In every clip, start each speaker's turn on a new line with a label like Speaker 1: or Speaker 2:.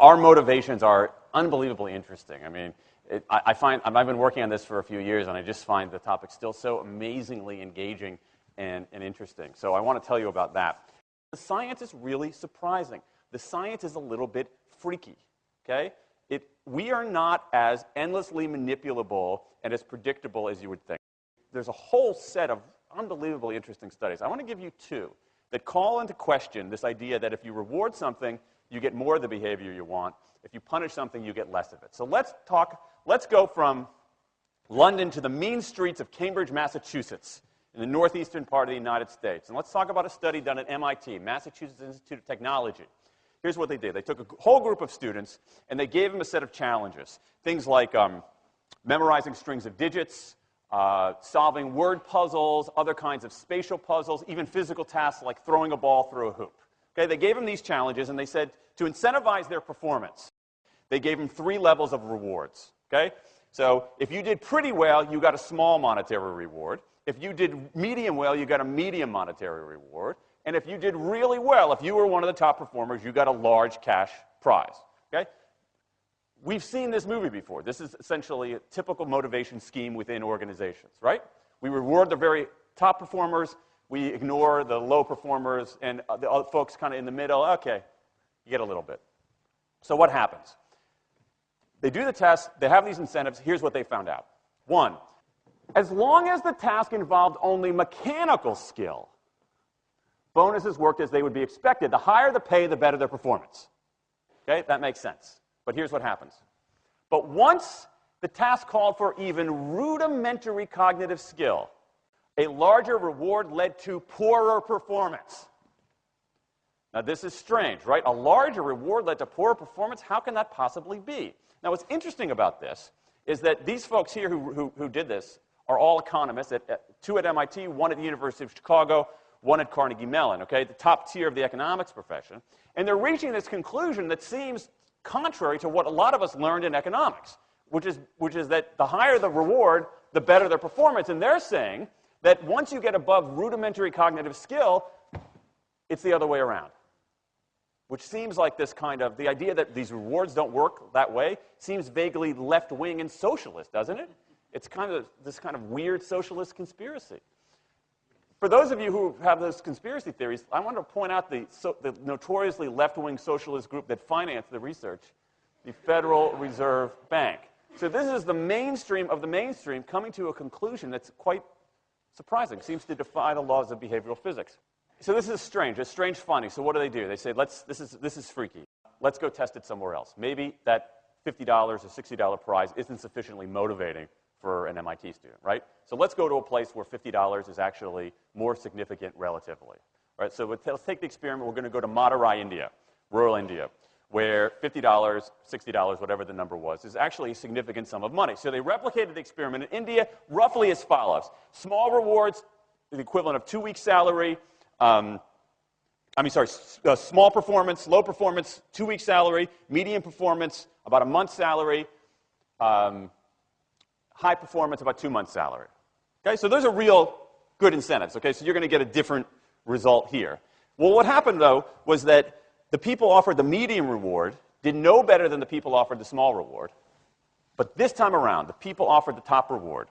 Speaker 1: our motivations are unbelievably interesting. I mean, I've been working on this for a few years, and I just find the topic still so amazingly engaging and interesting. So I want to tell you about that. The science is really surprising. The science is a little bit freaky, okay? We are not as endlessly manipulable and as predictable as you would think. There's a whole set of unbelievably interesting studies. I want to give you two that call into question this idea that if you reward something, you get more of the behavior you want. If you punish something, you get less of it. So let's go from London to the mean streets of Cambridge, Massachusetts, in the northeastern part of the United States. And let's talk about a study done at MIT, Massachusetts Institute of Technology. Here's what they did. They took a whole group of students, and they gave them a set of challenges. Things like memorizing strings of digits, solving word puzzles, other kinds of spatial puzzles, even physical tasks like throwing a ball through a hoop. Okay, they gave them these challenges, and they said to incentivize their performance, they gave them 3 levels of rewards. Okay? So if you did pretty well, you got a small monetary reward. If you did medium well, you got a medium monetary reward. And if you did really well, if you were one of the top performers, you got a large cash prize. Okay? We've seen this movie before. This is essentially a typical motivation scheme within organizations, right? We reward the very top performers, we ignore the low performers, and the other folks kind of in the middle, okay, you get a little bit. So what happens? They do the test, they have these incentives, here's what they found out. 1, as long as the task involved only mechanical skill, bonuses worked as they would be expected. The higher the pay, the better their performance. Okay, that makes sense. But here's what happens. But once the task called for even rudimentary cognitive skill, a larger reward led to poorer performance. Now, this is strange, right? A larger reward led to poorer performance? How can that possibly be? Now, what's interesting about this is that these folks here who did this are all economists, 2 at MIT, 1 at the University of Chicago, 1 at Carnegie Mellon, okay, the top tier of the economics profession. And they're reaching this conclusion that seems contrary to what a lot of us learned in economics, which is that the higher the reward, the better their performance. And they're saying that once you get above rudimentary cognitive skill, it's the other way around. Which seems like this kind of, the idea that these rewards don't work that way seems vaguely left-wing and socialist, doesn't it? It's kind of this kind of weird socialist conspiracy. For those of you who have those conspiracy theories, I want to point out the notoriously left-wing socialist group that financed the research, the Federal Reserve Bank. So this is the mainstream of the mainstream coming to a conclusion that's quite surprising. Seems to defy the laws of behavioral physics. So this is strange. A strange finding. So what do? They say, this is freaky. Let's go test it somewhere else. Maybe that $50 or $60 prize isn't sufficiently motivating for an MIT student, right? So let's go to a place where $50 is actually more significant relatively. Right? So let's take the experiment. We're going to go to Madurai, India, rural India, where $50, $60, whatever the number was, is actually a significant sum of money. So they replicated the experiment in India roughly as follows. Small rewards, the equivalent of 2 weeks' salary. Small performance, low performance, 2 weeks' salary. Medium performance, about a month's salary. High performance, about 2 months' salary. Okay, so those are real good incentives. Okay, so you're going to get a different result here. Well, what happened, though, was that the people offered the medium reward did no better than the people offered the small reward. But this time around, the people offered the top reward.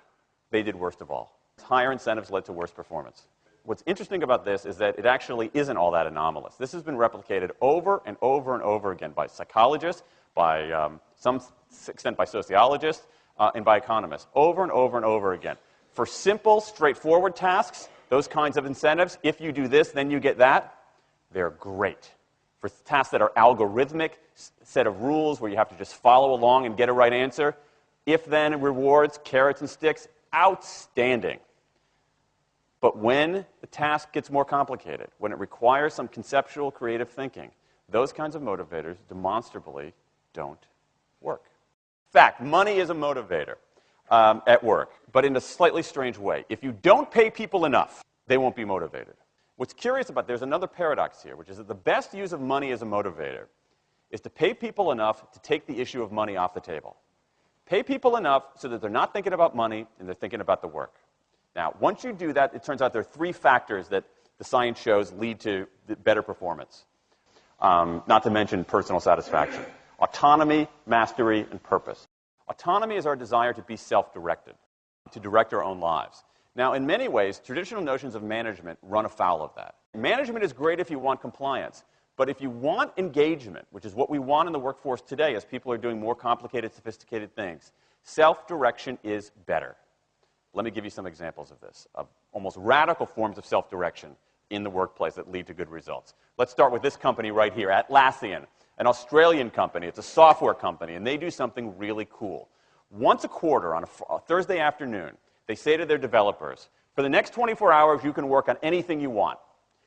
Speaker 1: They did worst of all. Higher incentives led to worse performance. What's interesting about this is that it actually isn't all that anomalous. This has been replicated over and over and over again by psychologists, by some extent by sociologists, and by economists, over and over and over again. For simple, straightforward tasks, those kinds of incentives, if you do this, then you get that, they're great. For tasks that are algorithmic, set of rules where you have to just follow along and get a right answer, if-then rewards, carrots and sticks, outstanding. But when the task gets more complicated, when it requires some conceptual, creative thinking, those kinds of motivators demonstrably don't work. In fact, money is a motivator at work, but in a slightly strange way. If you don't pay people enough, they won't be motivated. What's curious about, there's another paradox here, which is that the best use of money as a motivator is to pay people enough to take the issue of money off the table. Pay people enough so that they're not thinking about money and they're thinking about the work. Now, once you do that, it turns out there are 3 factors that the science shows lead to better performance, not to mention personal satisfaction. Autonomy, mastery, and purpose. Autonomy is our desire to be self-directed, to direct our own lives. Now, in many ways, traditional notions of management run afoul of that. Management is great if you want compliance, but if you want engagement, which is what we want in the workforce today as people are doing more complicated, sophisticated things, self-direction is better. Let me give you some examples of this, of almost radical forms of self-direction in the workplace that lead to good results. Let's start with this company right here, Atlassian, an Australian company. It's a software company, and they do something really cool. Once a quarter, on a Thursday afternoon, they say to their developers, for the next 24 hours, you can work on anything you want.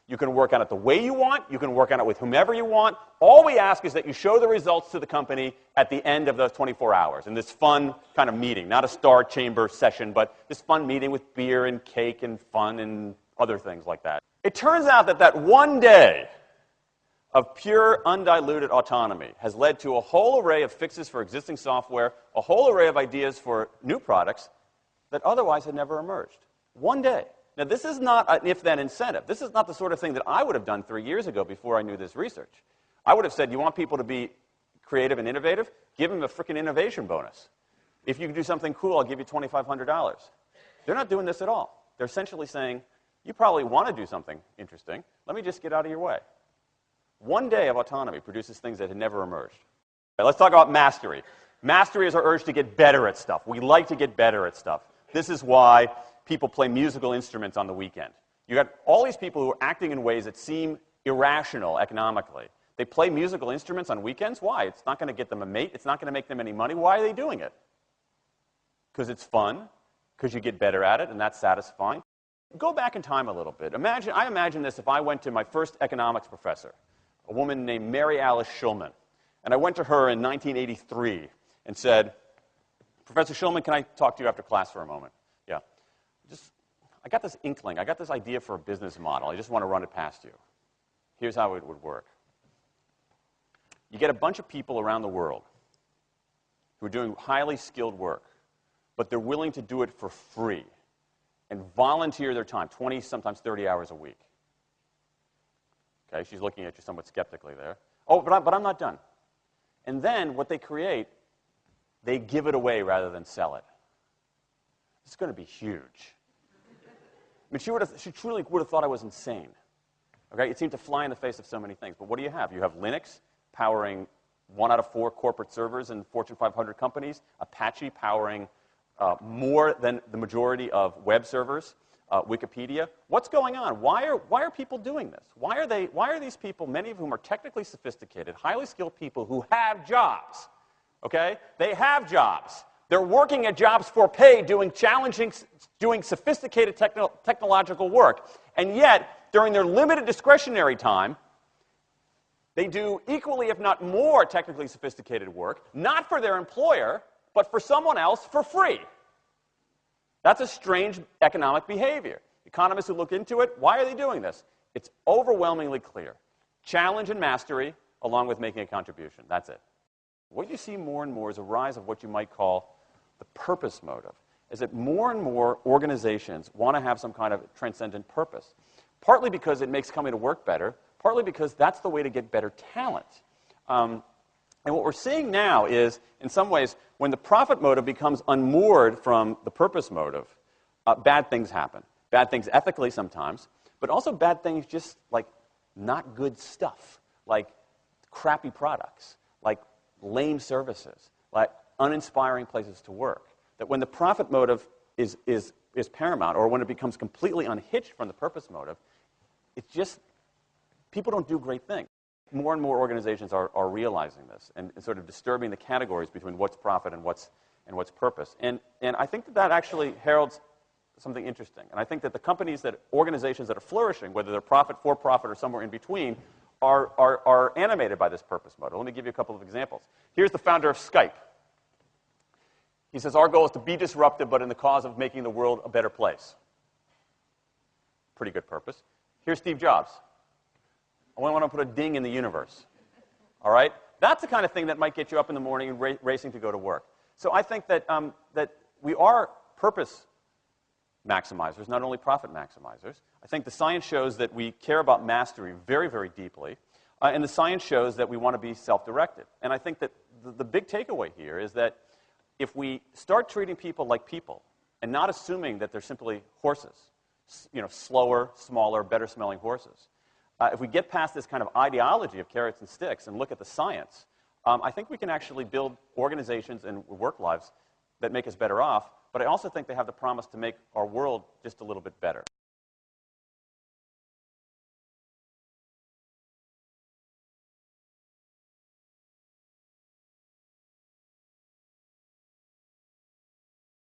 Speaker 1: You can work on it the way you want. You can work on it with whomever you want. All we ask is that you show the results to the company at the end of those 24 hours in this fun kind of meeting, not a star chamber session, but this fun meeting with beer and cake and fun and other things like that. It turns out that that one day of pure, undiluted autonomy has led to a whole array of fixes for existing software, a whole array of ideas for new products that otherwise had never emerged. One day. Now, this is not an if-then incentive. This is not the sort of thing that I would have done 3 years ago before I knew this research. I would have said, you want people to be creative and innovative? Give them a freaking innovation bonus. If you can do something cool, I'll give you $2,500. They're not doing this at all. They're essentially saying, you probably want to do something interesting. Let me just get out of your way. One day of autonomy produces things that had never emerged. Okay, let's talk about mastery. Mastery is our urge to get better at stuff. We like to get better at stuff. This is why people play musical instruments on the weekend. You got all these people who are acting in ways that seem irrational economically. They play musical instruments on weekends. Why? It's not going to get them a mate. It's not going to make them any money. Why are they doing it? Because it's fun, because you get better at it, and that's satisfying. Go back in time a little bit. I imagine this if I went to my first economics professor, a woman named Mary Alice Schulman, and I went to her in 1983 and said, Professor Schulman, can I talk to you after class for a moment? Yeah. I got this inkling. I got this idea for a business model. I just want to run it past you. Here's how it would work. You get a bunch of people around the world who are doing highly skilled work, but they're willing to do it for free and volunteer their time, 20, sometimes 30 hours a week. Okay, she's looking at you somewhat skeptically there. Oh, but I'm not done. And then what they create, they give it away rather than sell it. It's going to be huge. I mean, she truly would have thought I was insane. Okay, it seemed to fly in the face of so many things. But what do you have? You have Linux powering 1 out of 4 corporate servers in Fortune 500 companies, Apache powering more than the majority of web servers, Wikipedia. What's going on? Why are people doing this? Why are these people, many of whom are technically sophisticated, highly skilled people who have jobs? Okay, they have jobs. They're working at jobs for pay, doing sophisticated technological work. And yet, during their limited discretionary time, they do equally, if not more, technically sophisticated work, not for their employer, but for someone else for free. That's a strange economic behavior. Economists who look into it, why are they doing this? It's overwhelmingly clear. Challenge and mastery, along with making a contribution. That's it. What you see more and more is a rise of what you might call the purpose motive, is that more and more organizations want to have some kind of transcendent purpose, partly because it makes coming to work better, partly because that's the way to get better talent. And what we're seeing now is, in some ways, when the profit motive becomes unmoored from the purpose motive, bad things happen. Bad things ethically sometimes, but also bad things just like not good stuff, like crappy products, like lame services, like uninspiring places to work. That when the profit motive is paramount, or when it becomes completely unhitched from the purpose motive, it's just, people don't do great things. More and more organizations are realizing this and sort of disturbing the categories between what's profit and what's purpose. And I think that actually heralds something interesting. And I think that the organizations that are flourishing, whether they're profit, for profit, or somewhere in between, are animated by this purpose motive. Let me give you a couple of examples. Here's the founder of Skype. He says, our goal is to be disruptive, but in the cause of making the world a better place. Pretty good purpose. Here's Steve Jobs. I want to put a ding in the universe. All right? That's the kind of thing that might get you up in the morning and racing to go to work. So I think that, that we are purpose maximizers, not only profit maximizers. I think the science shows that we care about mastery very, very deeply. And the science shows that we want to be self-directed. And I think that the big takeaway here is that if we start treating people like people and not assuming that they're simply horses, slower, smaller, better-smelling horses, if we get past this kind of ideology of carrots and sticks and look at the science, I think we can actually build organizations and work lives that make us better off, but I also think they have the promise to make our world just a little bit better.